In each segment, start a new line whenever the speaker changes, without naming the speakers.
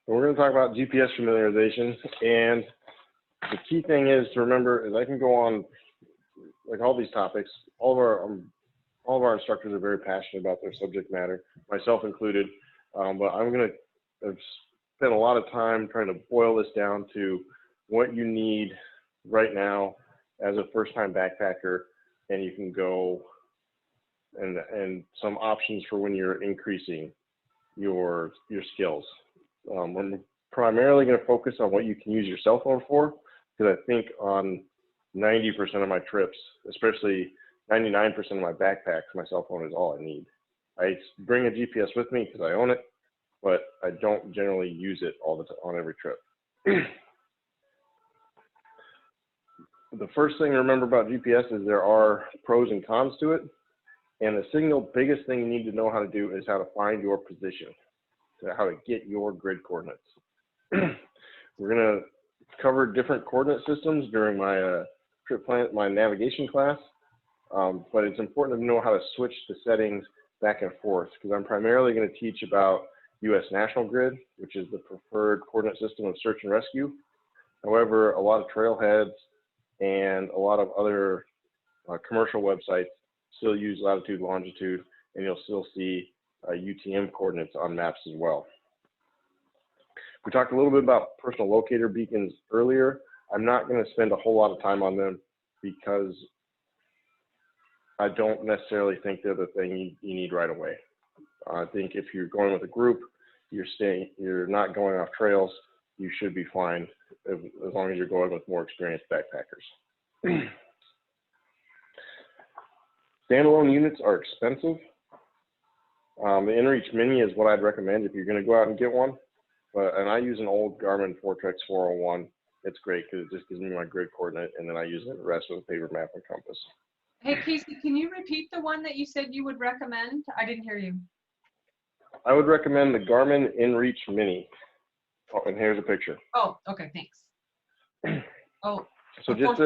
And we're going to talk about GPS familiarization. And the key thing is to remember is I can go on like all these topics. All of our instructors are very passionate about their subject matter, myself included. But I'm going to spend a lot of time trying to boil this down to what you need right now as a first-time backpacker, and you can go and some options for when you're increasing your skills. I'm primarily going to focus on what you can use your cell phone for, because I think on 90% of my trips, especially 99% of my backpacks, my cell phone is all I need. I bring a GPS with me because I own it, but I don't generally use it all the time on every trip. The first thing to remember about GPS is there are pros and cons to it. And the single biggest thing you need to know how to do is how to find your position, how to get your grid coordinates. We're going to cover different coordinate systems during my trip plan, my navigation class. But it's important to know how to switch the settings back and forth, because I'm primarily going to teach about US National Grid, which is the preferred coordinate system of search and rescue. However, a lot of trailheads and a lot of other commercial websites still use latitude, longitude, and you'll still see UTM coordinates on maps as well. We talked a little bit about personal locator beacons earlier. I'm not going to spend a whole lot of time on them because I don't necessarily think they're the thing you need right away. I think if you're going with a group, you're not going off trails, you should be fine as long as you're going with more experienced backpackers. Standalone units are expensive. The InReach Mini is what I'd recommend if you're going to go out and get one. And I use an old Garmin Fortrex 401. It's great because it just gives me my grid coordinate, and then I use the rest with a paper map and compass.
Hey, Casey, can you repeat the one that you said you would recommend? I didn't hear you.
I would recommend the Garmin InReach Mini. Oh, and here's a picture.
Oh, okay, thanks. Oh,
so just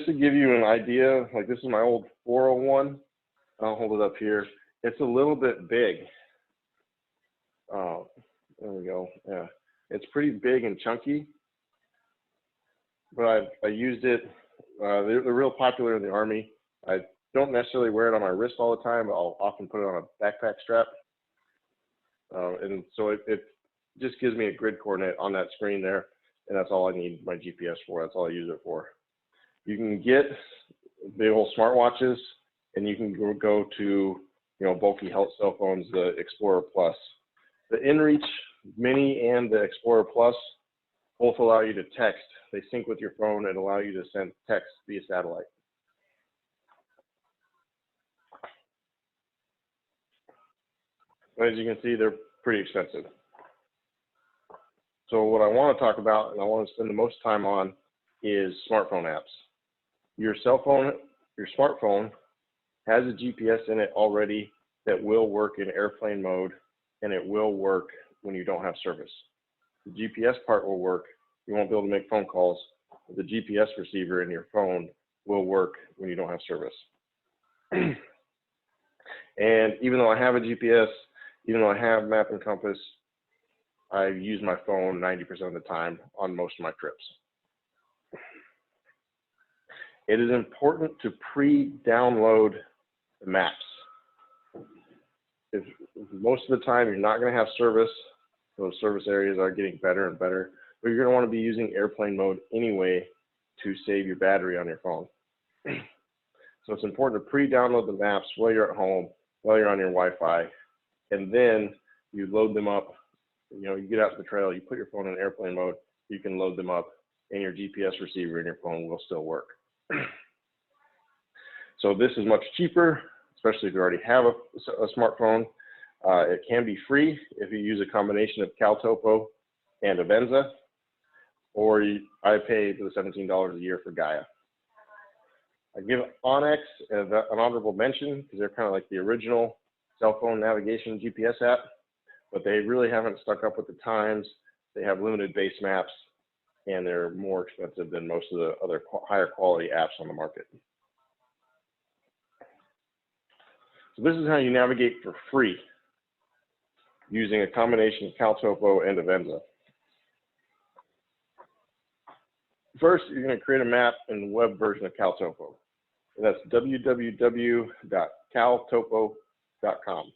to give you an idea, like this is my old 401. I'll hold it up here. It's a little bit big. Oh, there we go. Yeah, it's pretty big and chunky. But I used it. They're real popular in the Army. I don't necessarily wear it on my wrist all the time, but I'll often put it on a backpack strap. And so it just gives me a grid coordinate on that screen there, and that's all I need my GPS for. That's all I use it for. You can get the old smartwatches, and you can go to bulky health cell phones, the Explorer Plus. The InReach Mini and the Explorer Plus both allow you to text. They sync with your phone and allow you to send text via satellite. As you can see, they're pretty expensive. So what I want to talk about, and I want to spend the most time on, is smartphone apps. Your cell phone, your smartphone has a GPS in it already that will work in airplane mode, and it will work when you don't have service. The GPS part will work. You won't be able to make phone calls. The GPS receiver in your phone will work when you don't have service. And even though I have a GPS, even though I have map and compass, I use my phone 90% of the time on most of my trips. It is important to pre-download the maps. If most of the time you're not going to have service, those service areas are getting better and better, but you're going to want to be using airplane mode anyway to save your battery on your phone. So it's important to pre-download the maps while you're at home, while you're on your Wi-Fi, and then you load them up. You get out to the trail, you put your phone in airplane mode, you can load them up, and your GPS receiver in your phone will still work. So this is much cheaper, especially if you already have a smartphone. It can be free if you use a combination of CalTopo and Avenza, or I pay the $17 a year for Gaia. I give Onyx an honorable mention because they're kind of like the original cell phone navigation GPS app, but they really haven't stuck up with the times. They have limited base maps, and they're more expensive than most of the other higher quality apps on the market. So this is how you navigate for free. using a combination of CalTopo and Avenza. First, you're going to create a map in the web version of CalTopo. And that's www.caltopo.com.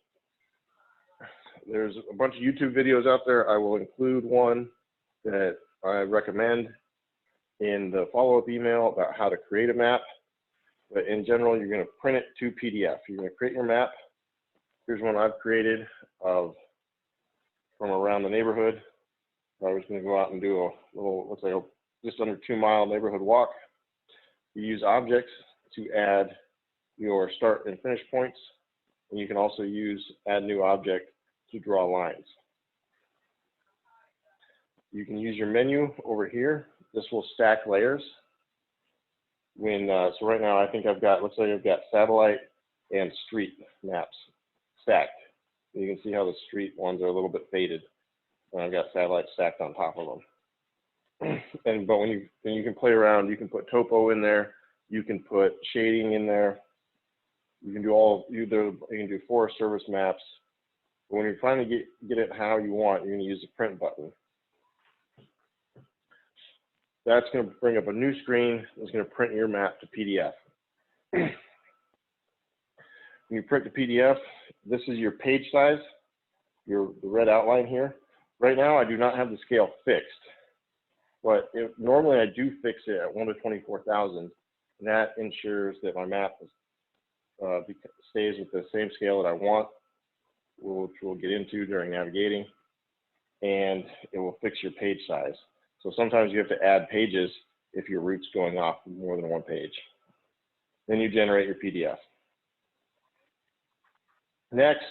There's a bunch of YouTube videos out there. I will include one that I recommend in the follow-up email about how to create a map. But in general, you're going to print it to PDF. You're going to create your map. Here's one I've created of from around the neighborhood. I was going to go out and do a little, looks like a just under 2-mile neighborhood walk. You use objects to add your start and finish points. And you can also use add new object to draw lines. You can use your menu over here. This will stack layers. So right now I think I've got, looks like I've got satellite and street maps stacked. You can see how the street ones are a little bit faded. And I've got satellite stacked on top of them. But when you can play around, you can put topo in there, you can put shading in there, you can do you can do Forest Service maps. But when you're trying to get it how you want, you're going to use the print button. That's going to bring up a new screen. It's going to print your map to PDF. When you print the PDF, this is your page size, the red outline here. Right now, I do not have the scale fixed. But normally I do fix it at 1 to 24,000, and that ensures that my map stays with the same scale that I want, which we'll get into during navigating, and it will fix your page size. So sometimes you have to add pages if your route's going off more than one page. Then you generate your PDF. Next,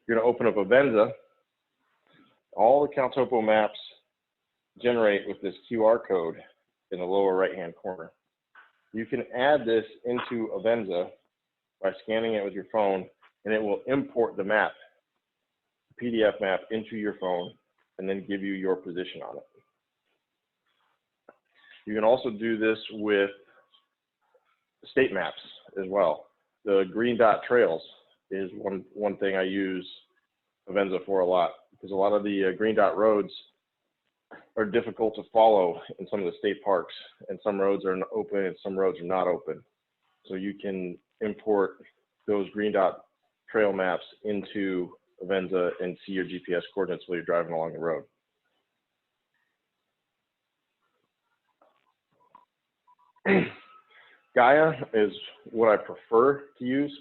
you're going to open up Avenza. All the CalTopo maps generate with this QR code in the lower right-hand corner. You can add this into Avenza by scanning it with your phone, and it will import the map, PDF map, into your phone, and then give you your position on it. You can also do this with state maps as well. The green dot trails is one thing I use Avenza for a lot, because a lot of the green dot roads are difficult to follow in some of the state parks, and some roads are open and some roads are not open. So you can import those green dot trail maps into Avenza and see your GPS coordinates while you're driving along the road. Gaia is what I prefer to use.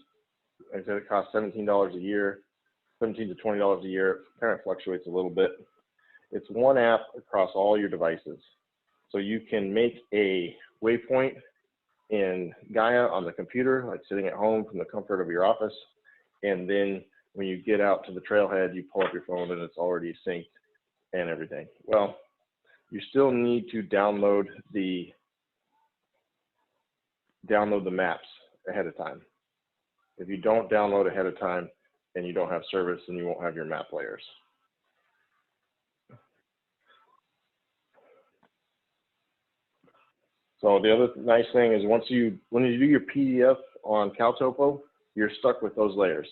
I said it costs $17 a year, $17 to $20 a year. It kind of fluctuates a little bit. It's one app across all your devices. So you can make a waypoint in Gaia on the computer, like sitting at home from the comfort of your office. And then when you get out to the trailhead, you pull up your phone and it's already synced and everything. Well, you still need to download the maps ahead of time. If you don't download ahead of time and you don't have service, then you won't have your map layers. So the other nice thing is when you do your PDF on CalTopo, you're stuck with those layers.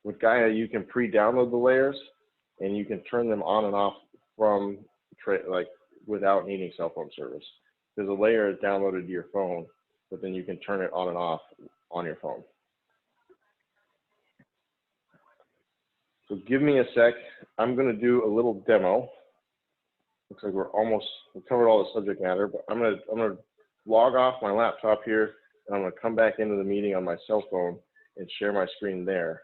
With Gaia, you can pre-download the layers and you can turn them on and off from without needing cell phone service. Because a layer is downloaded to your phone, but then you can turn it on and off on your phone. So give me a sec. I'm going to do a little demo. Looks like we covered all the subject matter, but I'm gonna log off my laptop here, and I'm gonna come back into the meeting on my cell phone and share my screen there,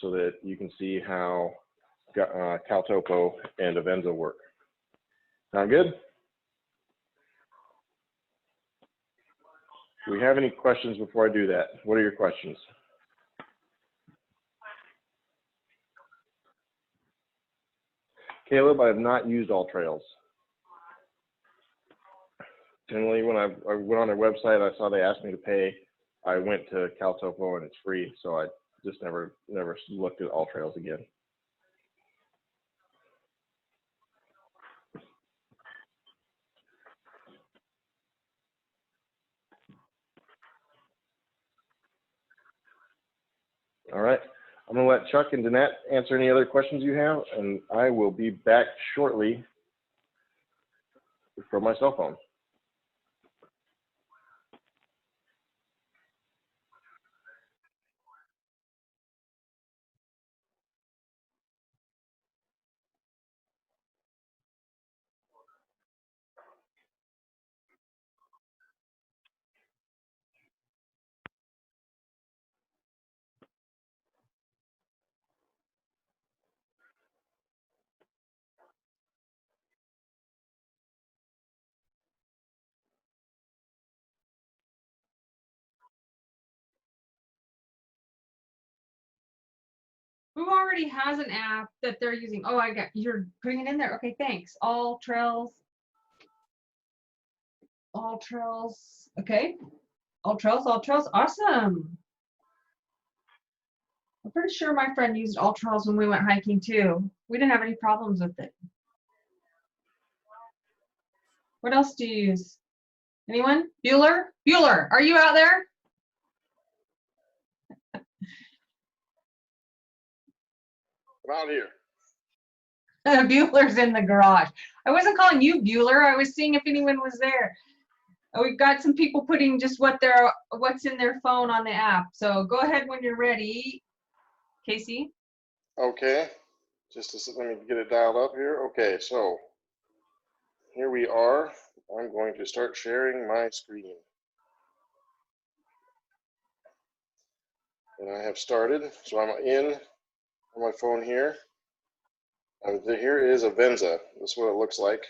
so that you can see how CalTopo and Avenza work. Sound good? Do we have any questions before I do that? What are your questions? Caleb, I have not used All Trails. Generally, when I went on their website, I saw they asked me to pay. I went to CalTopo and it's free, so I just never looked at All Trails again. All right. I'm going to let Chuck and Danette answer any other questions you have, and I will be back shortly from my cell phone.
Who already has an app that they're using? Oh, you're putting it in there. Okay, thanks. All Trails. Okay. All Trails. Awesome. I'm pretty sure my friend used All Trails when we went hiking too. We didn't have any problems with it. What else do you use? Anyone? Bueller, are you out there?
I'm out here.
Bueller's in the garage. I wasn't calling you Bueller. I was seeing if anyone was there. We've got some people putting just what's in their phone on the app. So go ahead when you're ready, Casey.
Okay, let me get it dialed up here. Okay, so here we are. I'm going to start sharing my screen. And I have started, so I'm in on my phone here. Here is Avenza. This is what it looks like.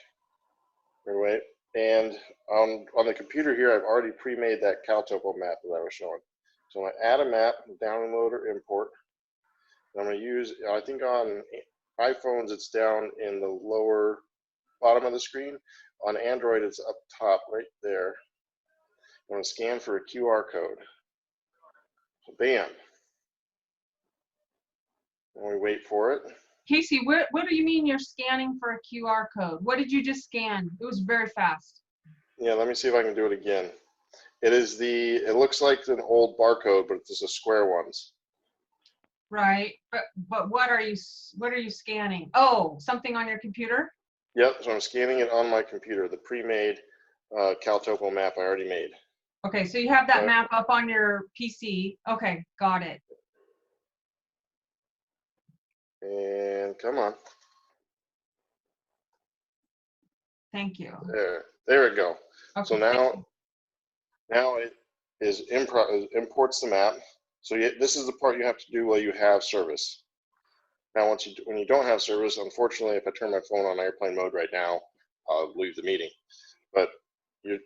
Anyway, and on the computer here, I've already pre-made that CalTopo map that I was showing. So I'm going to add a map, download or import. And I'm going to use, I think on iPhones, it's down in the lower bottom of the screen. On Android, it's up top right there. I'm going to scan for a QR code. So bam. And we wait for it.
Casey, what do you mean you're scanning for a QR code? What did you just scan? It was very fast.
Yeah, let me see if I can do it again. It looks like an old barcode, but it's the square ones.
Right, but what are you scanning? Oh, something on your computer?
Yep, so I'm scanning it on my computer, the pre-made CalTopo map I already made.
Okay, so you have that map up on your PC. Okay, got it.
And come on.
Thank you.
There we go.
Okay,
so now it imports the map. So this is the part you have to do while you have service. Now, when you don't have service, unfortunately, if I turn my phone on airplane mode right now, I'll leave the meeting. But you're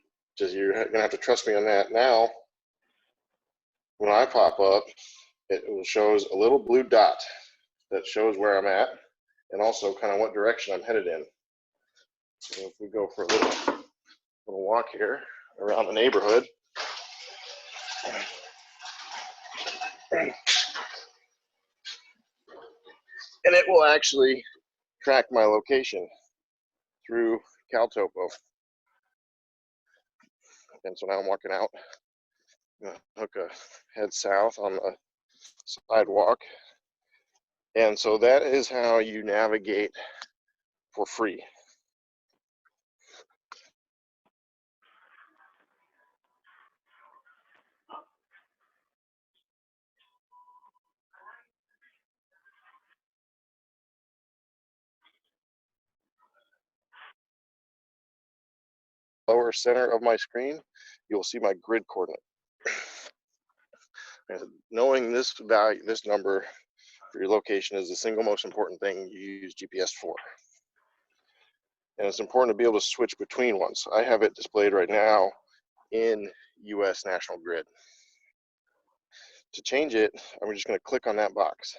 gonna have to trust me on that. Now, when I pop up, it shows a little blue dot that shows where I'm at, and also kind of what direction I'm headed in. So if we go for a little walk here around the neighborhood. And it will actually track my location through CalTopo. And so now I'm walking out. I'm gonna hook a head south on the sidewalk. And so that is how you navigate for free. Lower center of my screen, you'll see my grid coordinate. And knowing this value, this number for your location is the single most important thing you use GPS for. And it's important to be able to switch between ones. I have it displayed right now in US National Grid. To change it, I'm just going to click on that box.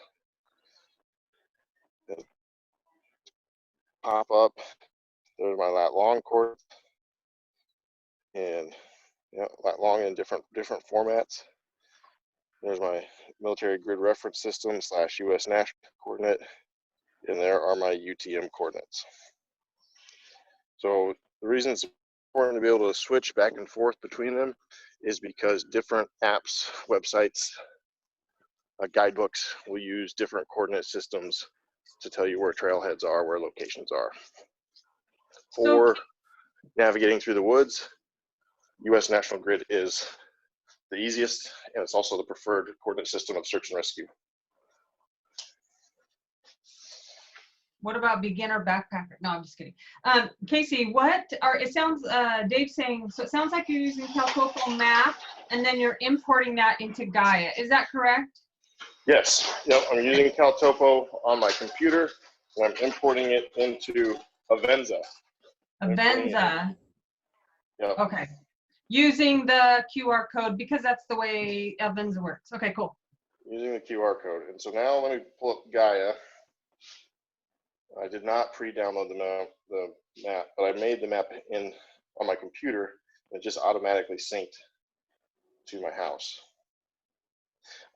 Pop up, there's my lat long cord, and lat long in different formats. There's my military grid reference system / US national coordinate, and there are my UTM coordinates. So the reason it's important to be able to switch back and forth between them is because different apps, websites, Guidebooks will use different coordinate systems to tell you where trailheads are, where locations are. For navigating through the woods, U.S. National Grid is the easiest, and it's also the preferred coordinate system of search and rescue.
What about beginner backpacker? No, I'm just kidding. Casey, it sounds, Dave's saying, so it sounds like you're using CalTOPO map and then you're importing that into Gaia. Is that correct?
Yes, yep, I'm using CalTOPO on my computer and I'm importing it into Avenza.
Avenza.
Yep.
Okay. Using the QR code because that's the way Avenza works. Okay, cool.
Using the QR code. And so now let me pull up Gaia. I did not pre-download the map, but I made the map on my computer and it just automatically synced to my house.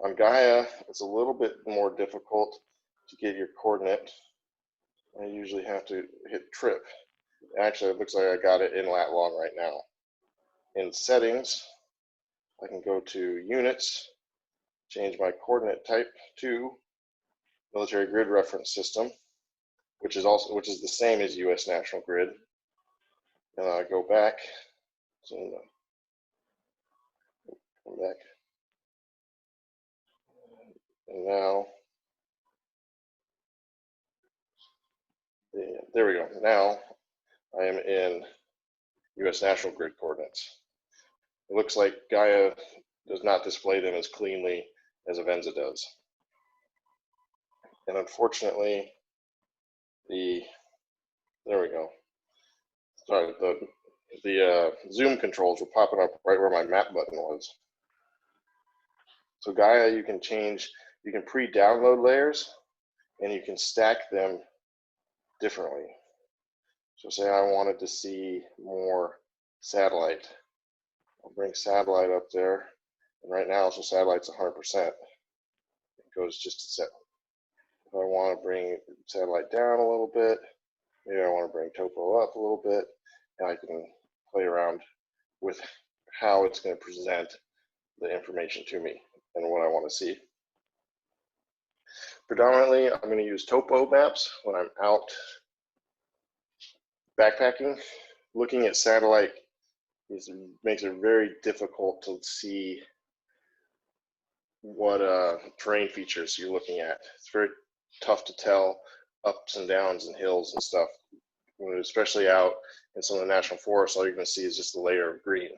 On Gaia, it's a little bit more difficult to get your coordinate. I usually have to hit trip. Actually, it looks like I got it in lat long right now. In settings, I can go to units, change my coordinate type to military grid reference system, which is the same as U.S. National Grid. And I go back, come back, and now, there we go. Now I am in U.S. National Grid coordinates. It looks like Gaia does not display them as cleanly as Avenza does. And unfortunately, there we go. Sorry, the zoom controls were popping up right where my map button was. So Gaia, you can pre-download layers and you can stack them differently. So say I wanted to see more satellite. I'll bring satellite up there. And right now, so satellite's 100%. It goes just to set. If I want to bring satellite down a little bit, maybe I want to bring topo up a little bit, and I can play around with how it's going to present the information to me and what I want to see. Predominantly, I'm going to use topo maps when I'm out backpacking. Looking at satellite makes it very difficult to see what terrain features you're looking at. It's very tough to tell ups and downs and hills and stuff. Especially out in some of the national forests, all you're going to see is just a layer of green.